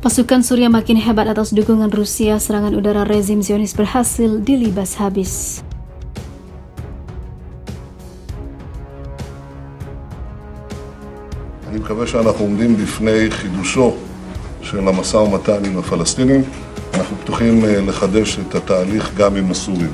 Pasukan Suriah makin hebat atas dukungan Rusia. Serangan udara rezim Zionis berhasil dilibas habis. אני מקווה שאנחנו עומדים בפני חידושו של המשא ומתן עם הפלסטינים. אנחנו פתוחים לחדש את התהליך גם עם הסורים.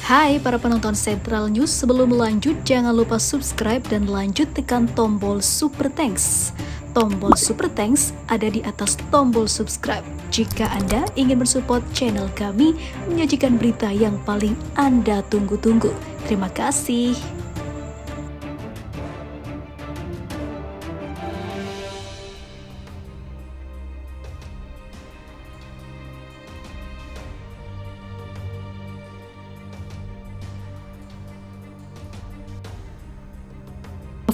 Hai para penonton Central News, sebelum lanjut jangan lupa subscribe dan lanjut tekan tombol Super Thanks. Tombol Super Thanks ada di atas tombol subscribe. Jika Anda ingin mensupport channel kami menyajikan berita yang paling Anda tunggu-tunggu. Terima kasih.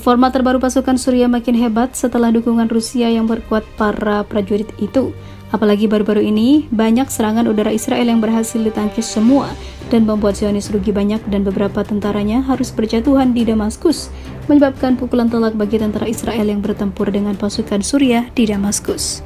Format terbaru pasukan Suriah makin hebat setelah dukungan Rusia yang berkuat para prajurit itu. Apalagi baru-baru ini, banyak serangan udara Israel yang berhasil ditangkis semua dan membuat Zionis rugi banyak dan beberapa tentaranya harus berjatuhan di Damaskus, menyebabkan pukulan telak bagi tentara Israel yang bertempur dengan pasukan Suriah di Damaskus.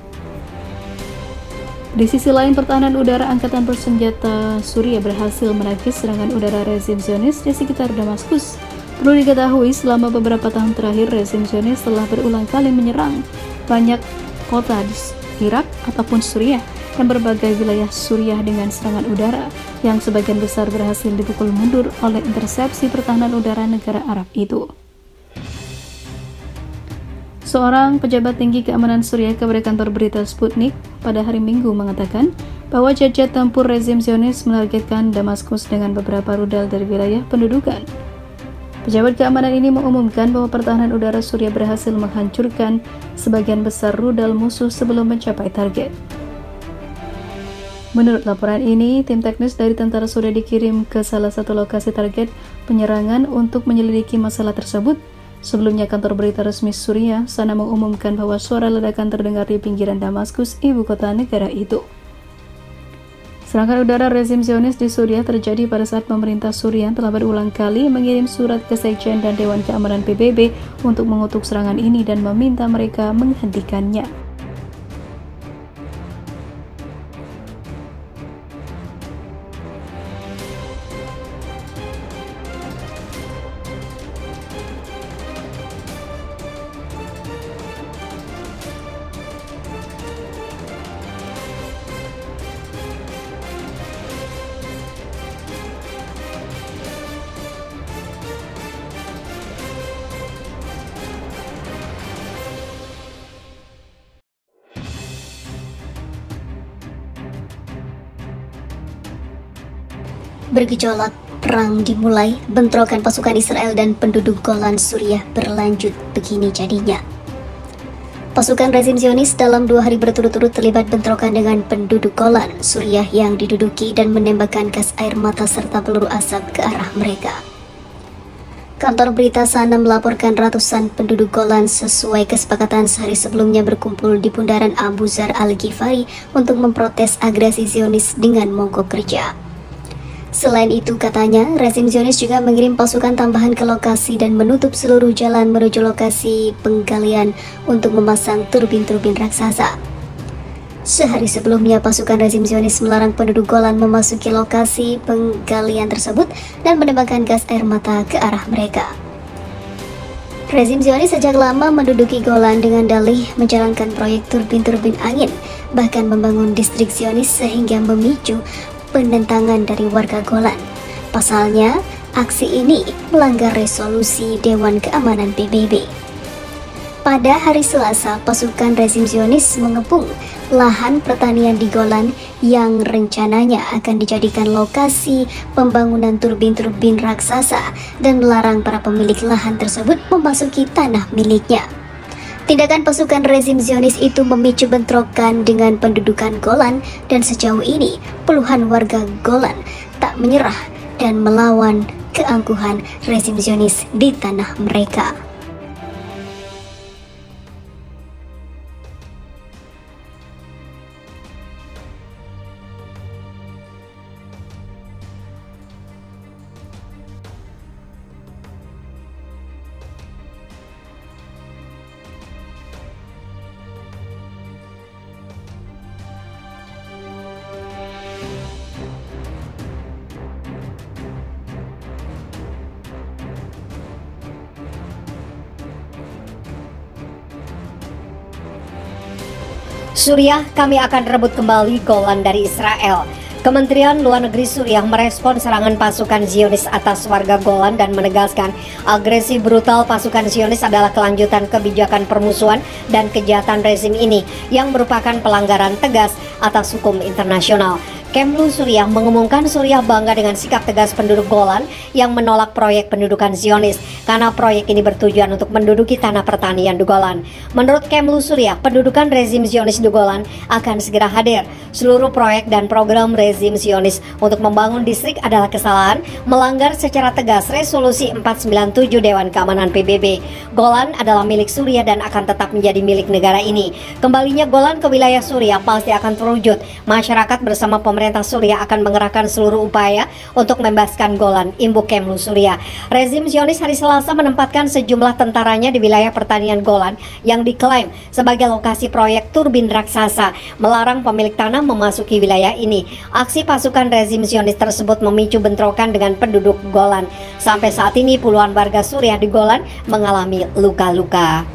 Di sisi lain, pertahanan udara Angkatan Bersenjata Suriah berhasil menangkis serangan udara rezim Zionis di sekitar Damaskus. Perlu diketahui, selama beberapa tahun terakhir, rezim Zionis telah berulang kali menyerang banyak kota di Irak ataupun Suriah dan berbagai wilayah Suriah dengan serangan udara yang sebagian besar berhasil dipukul mundur oleh intersepsi pertahanan udara negara Arab itu. Seorang pejabat tinggi keamanan Suriah kepada kantor berita Sputnik pada hari Minggu mengatakan bahwa jajah tempur rezim Zionis menargetkan Damaskus dengan beberapa rudal dari wilayah pendudukan. Pejabat keamanan ini mengumumkan bahwa pertahanan udara Suriah berhasil menghancurkan sebagian besar rudal musuh sebelum mencapai target. Menurut laporan ini, tim teknis dari tentara Suriah dikirim ke salah satu lokasi target penyerangan untuk menyelidiki masalah tersebut. Sebelumnya, kantor berita resmi Suriah Sana mengumumkan bahwa suara ledakan terdengar di pinggiran Damaskus, ibu kota negara itu. Serangan udara rezim Zionis di Suriah terjadi pada saat pemerintah Suriah telah berulang kali mengirim surat ke Sekjen dan Dewan Keamanan PBB untuk mengutuk serangan ini dan meminta mereka menghentikannya. Bergejolak, perang dimulai, bentrokan pasukan Israel dan penduduk Golan Suriah berlanjut. Begini jadinya. Pasukan rezim Zionis dalam 2 hari berturut-turut terlibat bentrokan dengan penduduk Golan Suriah yang diduduki dan menembakkan gas air mata serta peluru asap ke arah mereka. Kantor berita Sana melaporkan ratusan penduduk Golan sesuai kesepakatan sehari sebelumnya berkumpul di bundaran Abu Zar al-Ghifari untuk memprotes agresi Zionis dengan mogok kerja. Selain itu, katanya, rezim Zionis juga mengirim pasukan tambahan ke lokasi dan menutup seluruh jalan menuju lokasi penggalian untuk memasang turbin-turbin raksasa. Sehari sebelumnya, pasukan rezim Zionis melarang penduduk Golan memasuki lokasi penggalian tersebut dan menembakkan gas air mata ke arah mereka. Rezim Zionis sejak lama menduduki Golan dengan dalih menjalankan proyek turbin-turbin angin, bahkan membangun distrik Zionis sehingga memicu penentangan dari warga Golan. Pasalnya, aksi ini melanggar resolusi Dewan Keamanan PBB. Pada hari Selasa, pasukan rezim Zionis mengepung lahan pertanian di Golan yang rencananya akan dijadikan lokasi pembangunan turbin-turbin raksasa dan melarang para pemilik lahan tersebut memasuki tanah miliknya. Tindakan pasukan rezim Zionis itu memicu bentrokan dengan pendudukan Golan dan sejauh ini puluhan warga Golan tak menyerah dan melawan keangkuhan rezim Zionis di tanah mereka. Suriah, kami akan rebut kembali Golan dari Israel. Kementerian Luar Negeri Suriah merespon serangan pasukan Zionis atas warga Golan dan menegaskan agresi brutal pasukan Zionis adalah kelanjutan kebijakan permusuhan dan kejahatan rezim ini yang merupakan pelanggaran tegas atas hukum internasional. Kemlu Suriah mengumumkan Suriah bangga dengan sikap tegas penduduk Golan yang menolak proyek pendudukan Zionis karena proyek ini bertujuan untuk menduduki tanah pertanian di Golan. Menurut Kemlu Suriah, pendudukan rezim Zionis di Golan akan segera hadir. Seluruh proyek dan program rezim Zionis untuk membangun distrik adalah kesalahan, melanggar secara tegas resolusi 497 Dewan Keamanan PBB. Golan adalah milik Suriah dan akan tetap menjadi milik negara ini. Kembalinya Golan ke wilayah Suriah pasti akan terwujud. Masyarakat bersama pemerintah Suriah akan mengerahkan seluruh upaya untuk membebaskan Golan, imbuk Kemlu Suriah. Rezim Zionis hari Selasa menempatkan sejumlah tentaranya di wilayah pertanian Golan yang diklaim sebagai lokasi proyek turbin raksasa, melarang pemilik tanah memasuki wilayah ini. Aksi pasukan rezim Zionis tersebut memicu bentrokan dengan penduduk Golan. Sampai saat ini puluhan warga Suriah di Golan mengalami luka-luka.